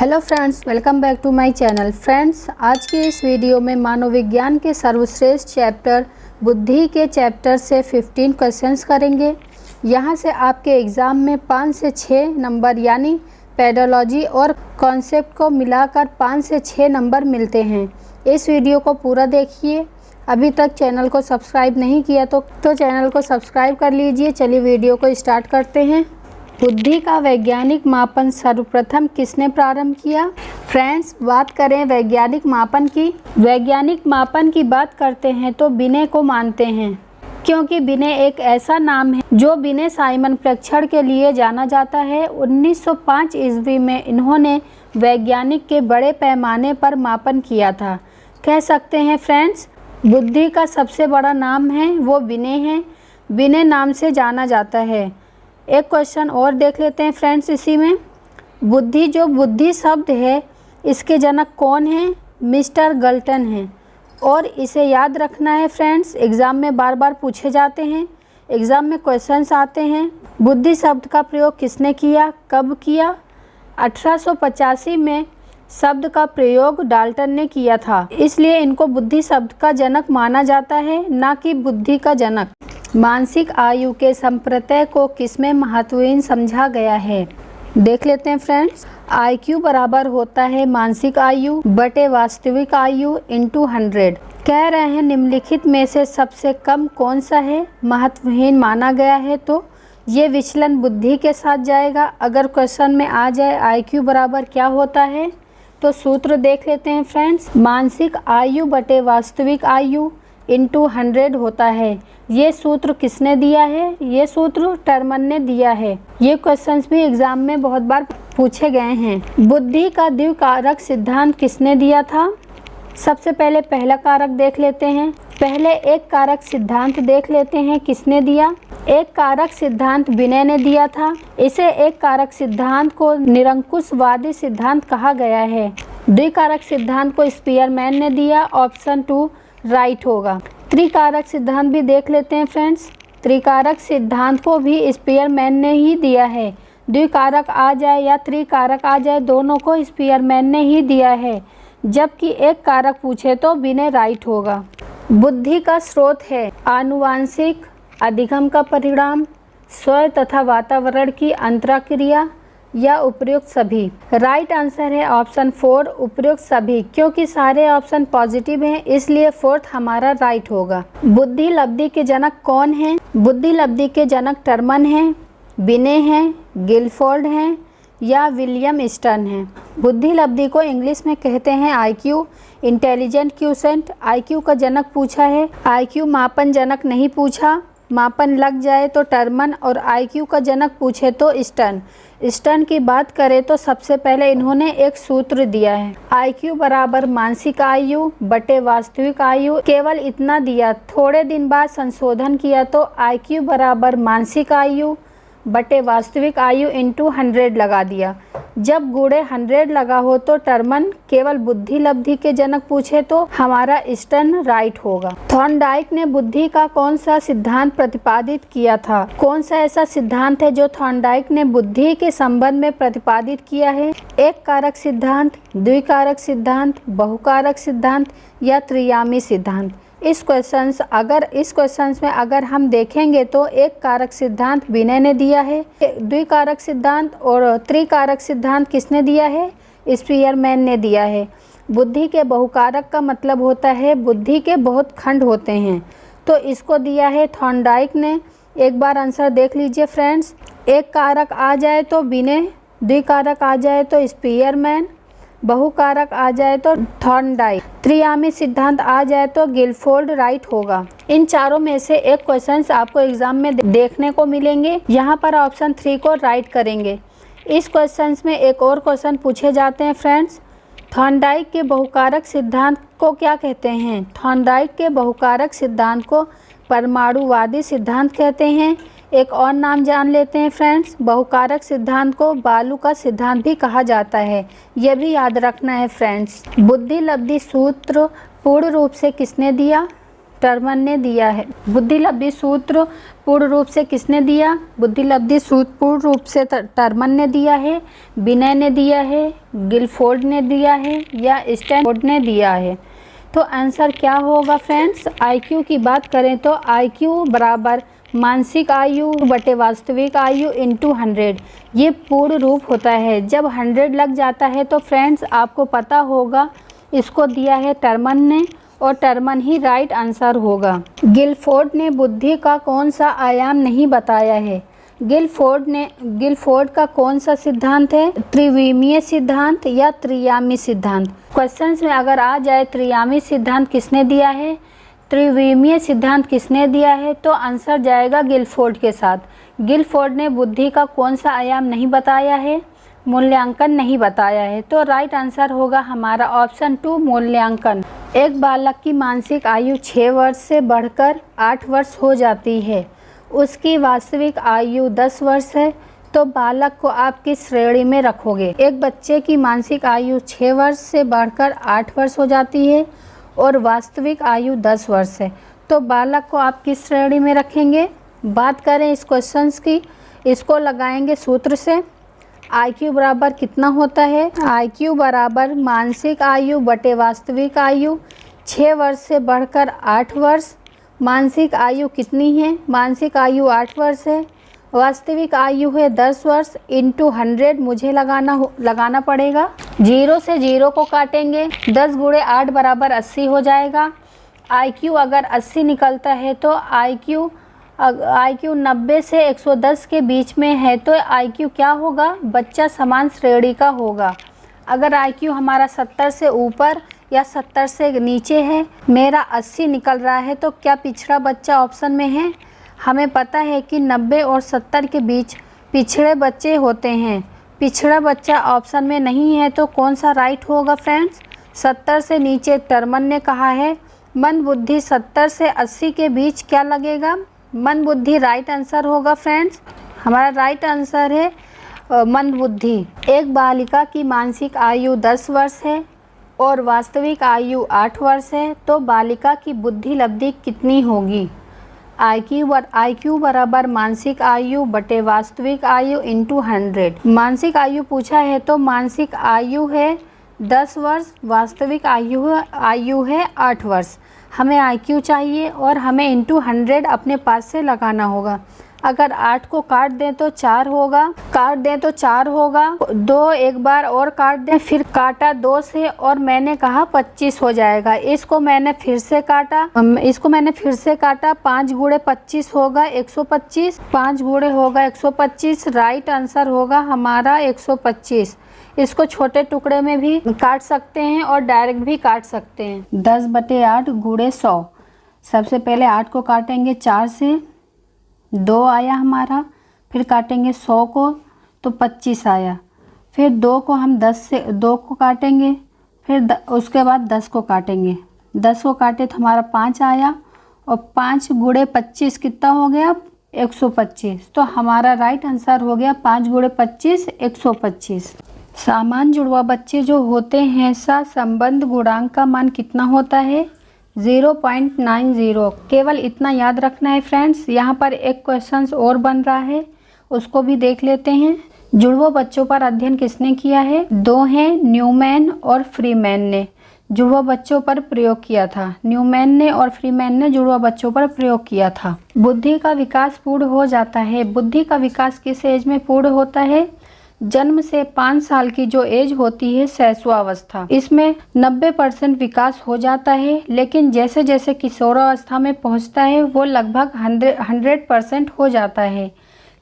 Hello friends, welcome back to my channel. Friends, आज की इस वीडियो में मानव विज्ञान के सर्वश्रेष्ठ चैप्टर बुद्धि के चैप्टर से 15 क्वेश्चंस करेंगे। यहां से आपके एग्ज़ाम में 5 से 6 नंबर यानी पेडोलॉजी और कॉन्सेप्ट को मिलाकर 5 से 6 नंबर मिलते हैं। इस वीडियो को पूरा देखिए। अभी तक चैनल को सब्सक्राइब नहीं किया तो चैनल को सब्सक्राइब कर लीजिए। चलिए वीडियो को स्टार्ट करते हैं। बुद्धि का वैज्ञानिक मापन सर्वप्रथम किसने प्रारंभ किया? फ्रेंड्स, बात करें वैज्ञानिक मापन की बात करते हैं तो बिने को मानते हैं, क्योंकि बिने एक ऐसा नाम है जो बिने साइमन परीक्षण के लिए जाना जाता है। 1905 ईस्वी में इन्होंने वैज्ञानिक के बड़े पैमाने पर मापन किया था। कह सकते हैं फ्रेंड्स, बुद्धि का सबसे बड़ा नाम है वो बिने है। बिने नाम से जाना जाता है। एक क्वेश्चन और देख लेते हैं फ्रेंड्स इसी में। बुद्धि शब्द है, इसके जनक कौन हैं? मिस्टर गल्टन हैं। और इसे याद रखना है फ्रेंड्स, एग्ज़ाम में बार बार पूछे जाते हैं, एग्ज़ाम में क्वेश्चंस आते हैं। बुद्धि शब्द का प्रयोग किसने किया, कब किया? 1885 में शब्द का प्रयोग डाल्टन ने किया था, इसलिए इनको बुद्धि शब्द का जनक माना जाता है, ना कि बुद्धि का जनक। मानसिक आयु के संप्रत्यय को किसमें महत्वहीन समझा गया है? देख लेते हैं फ्रेंड्स। IQ बराबर होता है मानसिक आयु बटे वास्तविक आयु इंटू 100। कह रहे हैं निम्नलिखित में से सबसे कम कौन सा है, महत्वहीन माना गया है, तो ये विचलन बुद्धि के साथ जाएगा। अगर क्वेश्चन में आ जाए IQ बराबर क्या होता है तो सूत्र देख लेते हैं फ्रेंड्स। मानसिक आयु बटे वास्तविक आयु इंटू 100 होता है। ये सूत्र किसने दिया है? ये सूत्र टर्मन ने दिया है। ये क्वेश्चंस भी एग्जाम में बहुत बार पूछे गए हैं। बुद्धि का द्विकारक सिद्धांत किसने दिया था? सबसे पहले पहला कारक देख लेते हैं। पहले एक कारक सिद्धांत देख लेते हैं किसने दिया। एक कारक सिद्धांत बिने ने दिया था। इसे एक कारक सिद्धांत को निरंकुशवादी सिद्धांत कहा गया है। द्विकारक सिद्धांत को स्पीयरमैन ने दिया। ऑप्शन 2 राइट होगा। त्रिकारक सिद्धांत भी देख लेते हैं फ्रेंड्स। त्रिकारक सिद्धांत को भी स्पीयरमैन ने ही दिया है। द्विकारक आ जाए या त्रिकारक आ जाए, दोनों को स्पीयरमैन ने ही दिया है। जबकि एक कारक पूछे तो बिने राइट होगा। बुद्धि का स्रोत है आनुवांशिक, अधिगम का परिणाम, स्वयं तथा वातावरण की अंतरक्रिया या उपयुक्त सभी। राइट आंसर है ऑप्शन 4 उपयुक्त सभी, क्योंकि सारे ऑप्शन पॉजिटिव हैं, इसलिए 4th हमारा राइट होगा। बुद्धि लब्धि के जनक कौन हैं? बुद्धि लब्धि के जनक टर्मन हैं, बिने हैं, गिलफोर्ड हैं या विलियम स्टर्न हैं। बुद्धि लब्धि को इंग्लिश में कहते हैं IQ, इंटेलिजेंट क्वोशिएंट। IQ का जनक पूछा है, IQ मापन जनक नहीं पूछा। मापन लग जाए तो टर्मन और IQ का जनक पूछे तो स्टर्न। स्टर्न की बात करें तो सबसे पहले इन्होंने एक सूत्र दिया है, IQ बराबर मानसिक आयु बटे वास्तविक आयु। केवल इतना दिया, थोड़े दिन बाद संशोधन किया तो IQ बराबर मानसिक आयु बटे वास्तविक आयु इंटू 100 लगा दिया। जब गुणे 100 लगा हो तो टर्मन। केवल बुद्धि लब्धि के जनक पूछे तो हमारा स्टर्न राइट होगा। थॉर्नडाइक ने बुद्धि का कौन सा सिद्धांत प्रतिपादित किया था? कौन सा ऐसा सिद्धांत है जो थॉर्नडाइक ने बुद्धि के संबंध में प्रतिपादित किया है? एक कारक सिद्धांत, द्विकारक सिद्धांत, बहुकारक सिद्धांत या त्रियामी सिद्धांत। इस क्वेश्चंस में अगर हम देखेंगे तो एक कारक सिद्धांत बिने ने दिया है। द्विकारक सिद्धांत और त्रिकारक सिद्धांत किसने दिया है? स्पीयरमैन ने दिया है। बुद्धि के बहुकारक का मतलब होता है बुद्धि के बहुत खंड होते हैं, तो इसको दिया है थॉर्नडाइक ने। एक बार आंसर देख लीजिए फ्रेंड्स। एक कारक आ जाए तो बिने, द्विकारक आ जाए तो स्पीयरमैन, बहुकारक आ जाए तो थॉर्नडाइक, त्रियामी सिद्धांत आ जाए तो गिलफोर्ड राइट होगा। इन चारों में से एक क्वेश्चंस आपको एग्जाम में देखने को मिलेंगे। यहाँ पर ऑप्शन 3 को राइट करेंगे। इस क्वेश्चंस में एक और क्वेश्चन पूछे जाते हैं फ्रेंड्स। थॉर्नडाइक के बहुकारक सिद्धांत को क्या कहते हैं? थॉर्नडाइक के बहुकारक सिद्धांत को परमाणुवादी सिद्धांत कहते हैं। एक और नाम जान लेते हैं फ्रेंड्स, बहुकारक सिद्धांत को बालू का सिद्धांत भी कहा जाता है। यह भी याद रखना है फ्रेंड्स। बुद्धि लब्धि सूत्र पूर्ण रूप से किसने दिया? टर्मन ने दिया है। बुद्धिलब्धि सूत्र पूर्ण रूप से किसने दिया? बुद्धिलब्धि सूत्र पूर्ण रूप से टर्मन ने दिया है, विनय ने दिया है, गिलफोर्ड ने दिया है या स्टैनफोर्ड ने दिया है। तो आंसर क्या होगा फ्रेंड्स? आईक्यू की बात करें तो आईक्यू बराबर मानसिक आयु बटे वास्तविक आयु इंटू 100, ये पूर्ण रूप होता है। जब 100 लग जाता है तो फ्रेंड्स आपको पता होगा इसको दिया है टर्मन ने, और टर्मन ही राइट आंसर होगा। गिलफोर्ड ने बुद्धि का कौन सा आयाम नहीं बताया है? गिलफोर्ड का कौन सा सिद्धांत है? त्रिविमीय सिद्धांत या त्रियामी सिद्धांत? क्वेश्चंस में अगर आ जाए त्रियामी सिद्धांत किसने दिया है, त्रिविमीय सिद्धांत किसने दिया है, तो आंसर जाएगा गिलफोर्ड के साथ। गिलफोर्ड ने बुद्धि का कौन सा आयाम नहीं बताया है? मूल्यांकन नहीं बताया है। तो राइट आंसर होगा हमारा ऑप्शन 2 मूल्यांकन। एक बालक की मानसिक आयु 6 वर्ष से बढ़कर 8 वर्ष हो जाती है, उसकी वास्तविक आयु 10 वर्ष है, तो बालक को आप किस श्रेणी में रखोगे? एक बच्चे की मानसिक आयु 6 वर्ष से बढ़कर 8 वर्ष हो जाती है और वास्तविक आयु 10 वर्ष है, तो बालक को आप किस श्रेणी में रखेंगे? बात करें इस क्वेश्चंस की, इसको लगाएंगे सूत्र से। आईक्यू बराबर कितना होता है? आईक्यू बराबर मानसिक आयु बटे वास्तविक आयु, 6 वर्ष से बढ़कर 8 वर्ष। मानसिक आयु कितनी है? मानसिक आयु 8 वर्ष है, वास्तविक आयु है 10 वर्ष, इंटू 100 मुझे लगाना पड़ेगा। 0 से 0 को काटेंगे, 10 गुणे 8 बराबर 80 हो जाएगा। आईक्यू अगर 80 निकलता है तो आईक्यू 90 से 110 के बीच में है, तो आईक्यू क्या होगा? बच्चा समान श्रेणी का होगा। अगर आईक्यू हमारा 70 से ऊपर या 70 से नीचे है, मेरा 80 निकल रहा है, तो क्या पिछड़ा बच्चा ऑप्शन में है? हमें पता है कि 90 और 70 के बीच पिछड़े बच्चे होते हैं। पिछड़ा बच्चा ऑप्शन में नहीं है, तो कौन सा राइट होगा फ्रेंड्स? 70 से नीचे टर्मन ने कहा है। मन बुद्धि 70 से 80 के बीच क्या लगेगा? मन बुद्धि राइट आंसर होगा फ्रेंड्स। हमारा राइट आंसर है मन बुद्धि। एक बालिका की मानसिक आयु 10 वर्ष है और वास्तविक आयु 8 वर्ष है, तो बालिका की बुद्धि लब्धि कितनी होगी? आईक्यू बराबर मानसिक आयु बटे वास्तविक आयु इंटू 100। मानसिक आयु पूछा है तो मानसिक आयु है 10 वर्ष, वास्तविक आयु है 8 वर्ष। हमें आईक्यू चाहिए और हमें इंटू 100 अपने पास से लगाना होगा। अगर 8 को काट दें तो 4 होगा, 2 एक बार और काट दें, फिर काटा 2 से और मैंने कहा 25 हो जाएगा। इसको मैंने फिर से काटा, 5 गुणे 25 होगा 125, 5 गुणे होगा 125, राइट आंसर होगा हमारा 125। इसको छोटे टुकड़े में भी काट सकते हैं और डायरेक्ट भी काट सकते हैं। 10/8 गुणे 100। सबसे पहले 8 को काटेंगे 4 से, 2 आया हमारा, फिर काटेंगे 100 को तो 25 आया, फिर 2 को हम 2 को काटेंगे, फिर उसके बाद 10 को काटेंगे, 10 को काटे तो हमारा 5 आया, और 5 गुणे 25 कितना हो गया? 125। तो हमारा राइट आंसर हो गया 5 गुणे 25 125। सामान्य जुड़वा बच्चे जो होते हैं संबंध गुणांक का मान कितना होता है? 0.90। केवल इतना याद रखना है फ्रेंड्स। यहाँ पर एक क्वेश्चन और बन रहा है, उसको भी देख लेते हैं। जुड़वा बच्चों पर अध्ययन किसने किया है? 2 हैं, न्यूमैन और फ्रीमैन ने जुड़वा बच्चों पर प्रयोग किया था। न्यूमैन ने और फ्रीमैन ने जुड़वा बच्चों पर प्रयोग किया था। बुद्धि का विकास पूर्ण हो जाता है। बुद्धि का विकास किस एज में पूर्ण होता है? जन्म से 5 साल की जो एज होती है शैशवावस्था, इसमें 90% विकास हो जाता है, लेकिन जैसे जैसे किशोरावस्था में पहुंचता है वो लगभग 100% हो जाता है।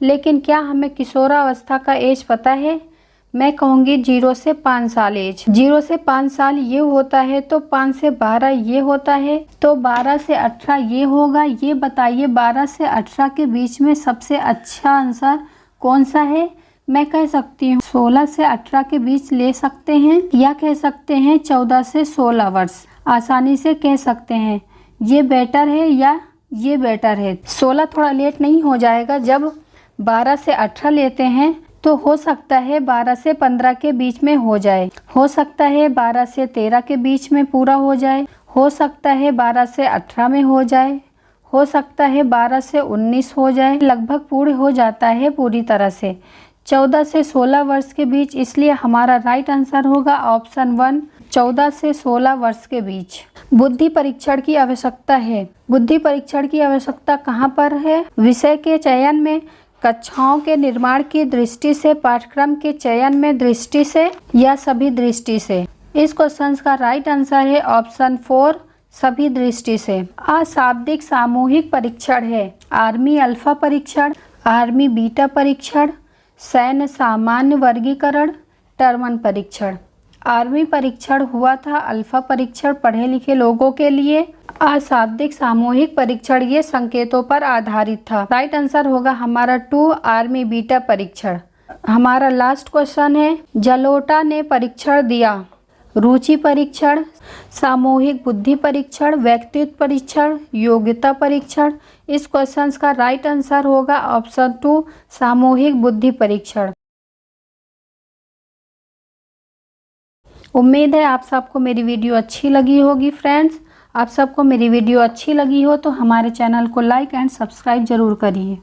लेकिन क्या हमें किशोरावस्था का एज पता है? मैं कहूँगी 0 से 5 साल एज। 0 से 5 साल ये होता है, तो 5 से 12 ये होता है, तो 12 से 18 ये होगा। ये बताइए 12 से 18 के बीच में सबसे अच्छा आंसर कौन सा है? मैं कह सकती हूँ 16 से 18 के बीच ले सकते हैं, या कह सकते हैं 14 से 16 वर्ष। आसानी से कह सकते हैं ये बेटर है या ये बेटर है। 16 थोड़ा लेट नहीं हो जाएगा? जब 12 से 18 लेते हैं तो हो सकता है 12 से 15 के बीच में हो जाए, हो सकता है 12 से 13 के बीच में पूरा हो जाए, हो सकता है 12 से 18 में हो जाए, हो सकता है 12 से 19 हो जाए, लगभग पूर्ण हो जाता है पूरी तरह से 14 से 16 वर्ष के बीच। इसलिए हमारा राइट आंसर होगा ऑप्शन 1, 14 से 16 वर्ष के बीच। बुद्धि परीक्षण की आवश्यकता है। बुद्धि परीक्षण की आवश्यकता कहाँ पर है? विषय के चयन में, कक्षाओं के निर्माण की दृष्टि से, पाठ्यक्रम के चयन में दृष्टि से, या सभी दृष्टि से। इस क्वेश्चन का राइट आंसर है ऑप्शन 4, सभी दृष्टि से। अशाब्दिक सामूहिक परीक्षण है आर्मी अल्फा परीक्षण, आर्मी बीटा परीक्षण, सैन्य सामान्य वर्गीकरण, टर्मन परीक्षण। आर्मी परीक्षण हुआ था, अल्फा परीक्षण पढ़े लिखे लोगों के लिए, अशाब्दिक सामूहिक परीक्षण ये संकेतों पर आधारित था। राइट आंसर होगा हमारा 2, आर्मी बीटा परीक्षण। हमारा लास्ट क्वेश्चन है, जलोटा ने परीक्षण दिया। रुचि परीक्षण, सामूहिक बुद्धि परीक्षण, व्यक्तित्व परीक्षण, योग्यता परीक्षण। इस क्वेश्चन का राइट आंसर होगा ऑप्शन 2, सामूहिक बुद्धि परीक्षण। उम्मीद है आप सबको मेरी वीडियो अच्छी लगी होगी। फ्रेंड्स, आप सबको मेरी वीडियो अच्छी लगी हो तो हमारे चैनल को लाइक एंड सब्सक्राइब जरूर करिए।